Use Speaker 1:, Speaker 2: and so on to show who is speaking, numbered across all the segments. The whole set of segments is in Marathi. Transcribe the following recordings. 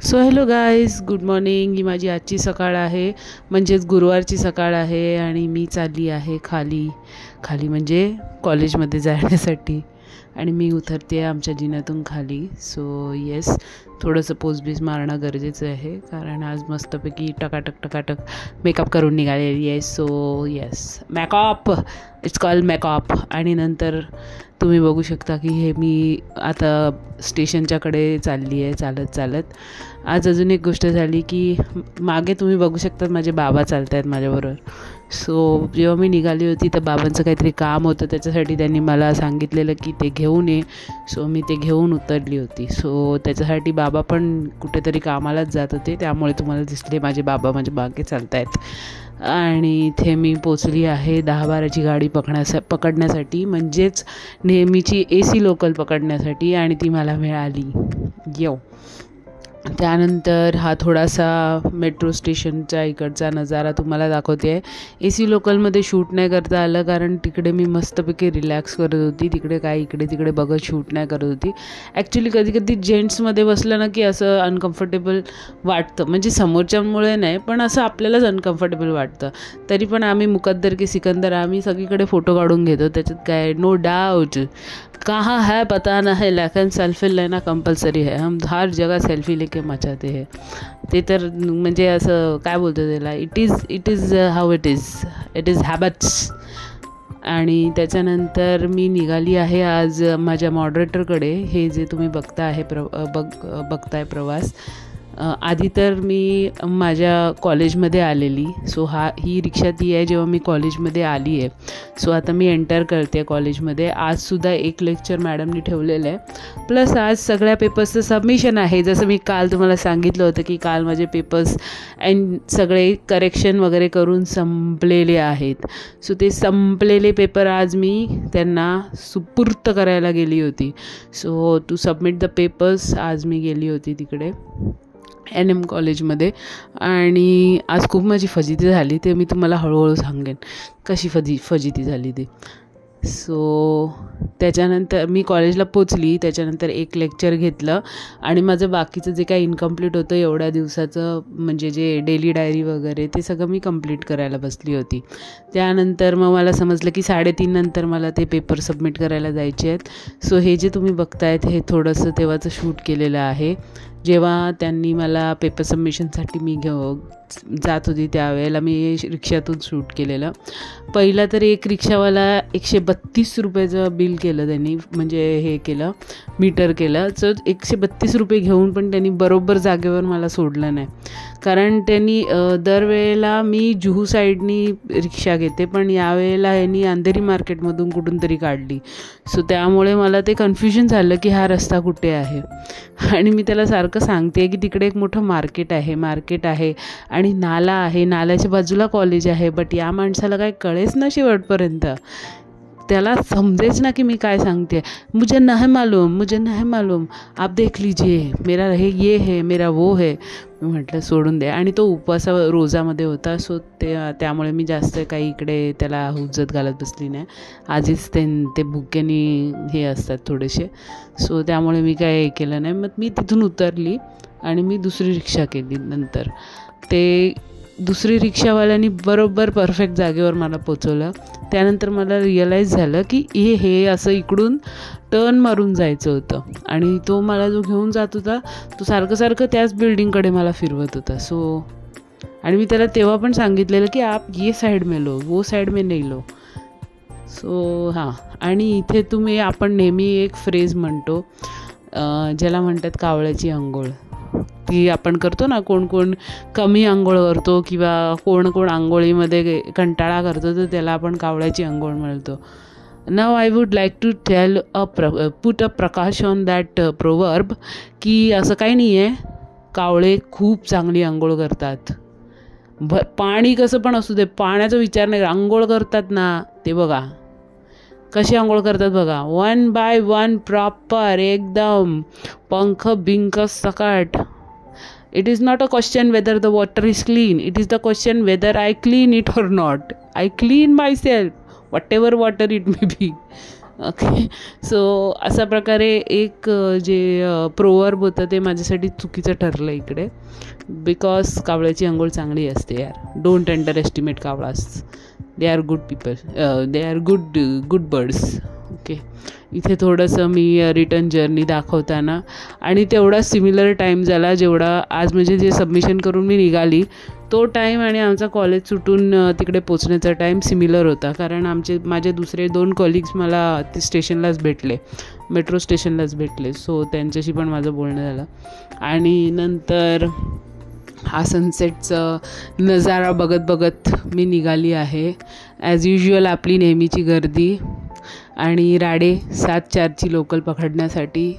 Speaker 1: So hello guys, good morning. ही माझी आजची सकाळ आहे, म्हणजेच गुरुवारची सकाळ आहे आणि मी चालली आहे खाली म्हणजे कॉलेजमध्ये जाण्यासाठी. आणि मी उतरते आहे आमच्या जिन्यातून खाली. सो येस, थोडंसं पोजबीज मारणं गरजेचं आहे कारण आज मस्तपैकी टकाटक मेकअप करून निघालेली आहे. So yes, makeup, it's called makeup. आणि नंतर तुम्ही बघू शकता की हे मी आता स्टेशनच्याकडे चालली आहे चालत. आज अजून एक गोष्ट झाली की मागे तुम्ही बघू शकता माझे बाबा चालत आहेत माझ्याबरोबर. सो जेव्हा मी निघाली होती तर बाबांचं काहीतरी काम होतं, त्याच्यासाठी त्यांनी मला सांगितलेलं की ते घेऊन ये. सो मी ते घेऊन उतरली होती. सो त्याच्यासाठी बाबा पण कुठेतरी कामालाच जात होते, त्यामुळे तुम्हाला दिसले माझे बाबा माझ्या मागे चालत आहेत. आणि इथे मी पोचली आहे 10-12ची गाडी पकडण्यासाठी, म्हणजेच नेहमीची AC लोकल पकडण्यासाठी, आणि ती मला मिळाली. त्यानंतर हा थोडासा मेट्रो स्टेशनच्या इकडचा नजारा तुम्हाला दाखवते आहे. AC लोकलमध्ये शूट नाही करता आलं कारण तिकडे मी मस्तपैकी रिलॅक्स करत होती. तिकडे काय इकडे तिकडे बघत शूट नाही करत होती. ॲक्च्युली कधी जेंट्समध्ये बसलं ना की असं अनकम्फर्टेबल वाटतं, म्हणजे समोरच्यामुळे नाही पण असं आपल्यालाच अनकम्फर्टेबल वाटतं. तरी पण आम्ही मुकद्दर की सिकंदर आम्ही सगळीकडे फोटो काढून घेतो, त्याच्यात काय नो डाऊट. कहाँ है पता ना है, लेकिन सेल्फी लेना कंपल्सरी है. हम हर जगह सेल्फी लेके मचाते हैं. ते तर म्हणजे असं काय बोलतो त्याला, it is how it is habits. आणि त्याच्यानंतर मी निघाली आहे आज माझ्या मॉडरेटरकडे. हे जे तुम्ही बघताय प्रवास, आधी तर मी माझ्या कॉलेजमध्ये आलेली. सो ही रिक्षा ती आहे जेव्हा मी कॉलेजमध्ये आली आहे. सो आता मी एंटर करते कॉलेजमध्ये. आजसुद्धा एक लेक्चर मॅडमनी ठेवलेलं आहे, प्लस आज सगळ्या पेपर्सचं सबमिशन आहे. जसं मी काल तुम्हाला सांगितलं होतं की काल माझे पेपर्स अँड सगळे करेक्शन वगैरे करून संपलेले आहेत. सो ते संपलेले पेपर आज मी त्यांना सुपूर्त करायला गेली होती. So to submit the papers आज मी गेली होती तिकडे NM कॉलेजमध्ये. आणि आज खूप माझी फजिती झाली, ते मी तुम्हाला हळूहळू सांगेन कशी फजिती झाली ती. सो त्याच्यानंतर मी कॉलेजला पोचली, त्याच्यानंतर एक लेक्चर घेतलं आणि माझं बाकीचं जे काही इनकम्प्लीट होतं एवढ्या दिवसाचं, म्हणजे जे डेली डायरी वगैरे, ते सगळं मी कंप्लीट करायला बसली होती. त्यानंतर मग मला समजलं की 3:30 नंतर मला ते पेपर सबमिट करायला जायचे आहेत. सो हे जे तुम्ही बघतायत हे थोडंसं तेव्हाचं शूट केलेलं आहे, जेव्हा त्यांनी मला पेपर सबमिशनसाठी मी जात होती त्यावेळेला मी रिक्षातून शूट केलेलं. पहिला तर एक रिक्षावाला 132 रुपयाचं बिल केलं त्यांनी, म्हणजे हे केलं, मीटर केलं. सो 132 रुपये घेऊन पण त्यांनी बरोबर जागेवर मला सोडलं नाही, कारण त्यांनी दरवेळेला मी जुहू साईडनी रिक्षा घेते, पण यावेळेला यांनी अंधेरी मार्केटमधून कुठून तरी काढली. सो त्यामुळे मला ते कन्फ्युजन झालं की हा रस्ता कुठे आहे. आणि मी त्याला सारखं सांगते की तिकडे एक मोठं मार्केट आहे आणि नाला आहे, नाल्याच्या बाजूला कॉलेज आहे. बट या माणसाला काय कळेच ना शेवटपर्यंत, त्याला समजेच ना की मी काय सांगते. मुझे नहीं मालूम, आप देख लीजिए, मेरा ये है मेरा वो है. मी म्हटलं सोडून दे. आणि तो रोजामध्ये होता. सो त्यामुळे मी जास्त काही इकडे त्याला हुज्जत घालत बसली नाही. आधीच ते भुकेनी हे असतात थोडेसे. सो त्यामुळे मी काय केलं नाही. मग मी तिथून उतरली आणि मी दुसरी रिक्षा केली. नंतर ते दुसरी रिक्षावाल्यानी बरोबर परफेक्ट जागेवर मला पोचवलं. त्यानंतर मला रिअलाईज झालं की हे असं इकडून टर्न मारून जायचं होतं, आणि तो मला जो घेऊन जात होता तो सारखं त्याच बिल्डिंगकडे मला फिरवत होता. सो आणि मी त्याला तेव्हा पण सांगितलेलं की आप ये साईड में लो, वो साईड में नहीं लो. सो हां, आणि इथे आपण नेहमी एक फ्रेज म्हणतो ज्याला म्हणतात कावळ्याची अंघोळ. ती आपण करतो ना, कोण कमी अंघोळ करतो किंवा कोण अंघोळीमध्ये कंटाळा करतो, तर त्याला आपण कावळ्याची अंघोळ म्हणतो. नाव I would like to put a प्रकाश ऑन दॅट प्रोवर्ब की असं काही नाही आहे, कावळे खूप चांगली अंघोळ करतात. पाणी कसं पण असू दे, पाण्याचा विचार नाही, अंघोळ करतात ना. ते बघा कशी अंघोळ करतात बघा, 1 by 1 प्रॉपर, एकदम पंख बिंक सकट. It is not a question whether the water is clean. It is the question whether I clean it or not. I clean myself, whatever water it may be. Okay. So अशा प्रकारे एक जे प्रोवर्ब होतं ते माझ्यासाठी चुकीचं ठरलं इकडे. बिकॉज कावळ्याची अंघोळ चांगली असते यार. डोंट अंडर एस्टिमेट कावळास. They are good people. They are good birds. Okay. इथे थोडंसं मी रिटर्न जर्नी दाखवताना आणि तेवढा सिमिलर टाईम झाला जेवढा आज म्हणजे जे सबमिशन करून मी निघाली तो टाईम आणि आमचा कॉलेज सुटून तिकडे पोचण्याचा टाईम सिमिलर होता. कारण माझे दुसरे 2 कॉलिग्स मला ते स्टेशनलाच भेटले, मेट्रो स्टेशनलाच भेटले. सो त्यांच्याशी पण माझं बोलणं झालं. आणि नंतर हा सनसेटचं नजारा बघत मी निघाली आहे. ॲज युज्युअल आपली नेहमीची गर्दी आणि राडे 7:04ची लोकल पकडण्यासाठी.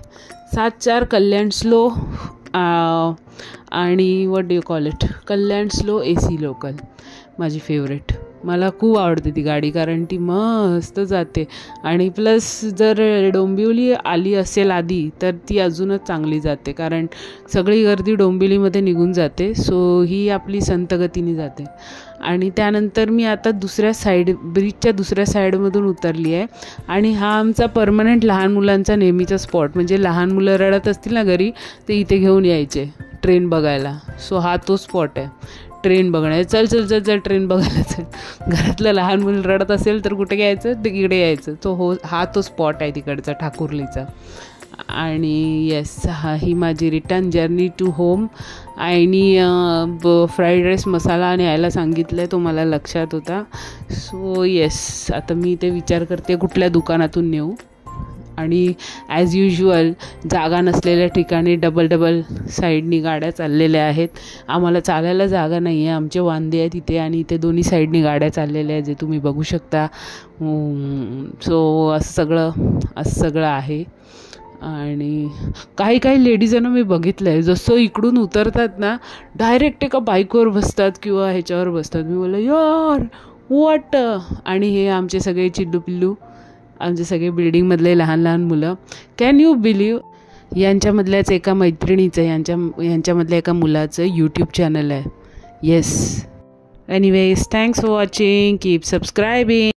Speaker 1: 7:04 कल्याण स्लो आणि what do you call it, Kalyan slow AC local माझी फेवरेट. मला खूप आवडते ती गाडी कारण ती मस्त जाते. आणि प्लस जर डोंबिवली आली असेल आधी तर ती अजूनच चांगली जाते कारण सगळी गर्दी डोंबिवलीमध्ये निघून जाते. सो ही आपली संत गतीने जाते. आणि त्यानंतर मी आता ब्रिजच्या दुसऱ्या साईडमधून उतरली आहे. आणि हा आमचा परमनंट लहान मुलांचा नेहमीचा स्पॉट. म्हणजे लहान मुलं रडत असतील ना घरी ते इथे घेऊन यायचे ट्रेन बघायला. सो हा तो स्पॉट आहे ट्रेन बघण्याचा. चल ट्रेन बघायला चल. घरातलं लहान मुलं रडत असेल तर कुठे घ्यायचं, तिकडे यायचं. हा तो स्पॉट आहे तिकडचा ठाकुर्लीचा. आणि येस, ही माझी रिटर्न जर्नी टू होम. आणि फ्राईड राईस मसाला न्यायला सांगितलं आहे, तो मला लक्षात होता. सो येस, आता मी ते विचार करते कुठल्या दुकानातून नेऊ. आणि ॲज युज्युअल जागा नसलेल्या ठिकाणी डबल साईडनी गाड्या चाललेल्या आहेत. आम्हाला चालायला जागा नाही आहे. आमचे वांदे आहेत इथे आणि इथे दोन्ही साईडनी गाड्या चाललेल्या आहेत जे तुम्ही बघू शकता. सो असं सगळं आहे. आणि काही लेडीजांना मी बघितलं आहे जसं इकडून उतरतात ना डायरेक्ट एका बाईकवर बसतात किंवा ह्याच्यावर बसतात. मी बोललं यार व्हॉट. आणि हे आमचे सगळे चिल्लू पिल्लू, आमचे सगळे बिल्डिंगमधले लहान मुलं. कॅन यू बिलीव, यांच्यामधल्याच एका मैत्रिणीचं यांच्यामधल्या एका मुलाचं यूट्यूब चॅनल आहे. Yes. Anyways, thanks for watching. Keep सबस्क्रायबिंग.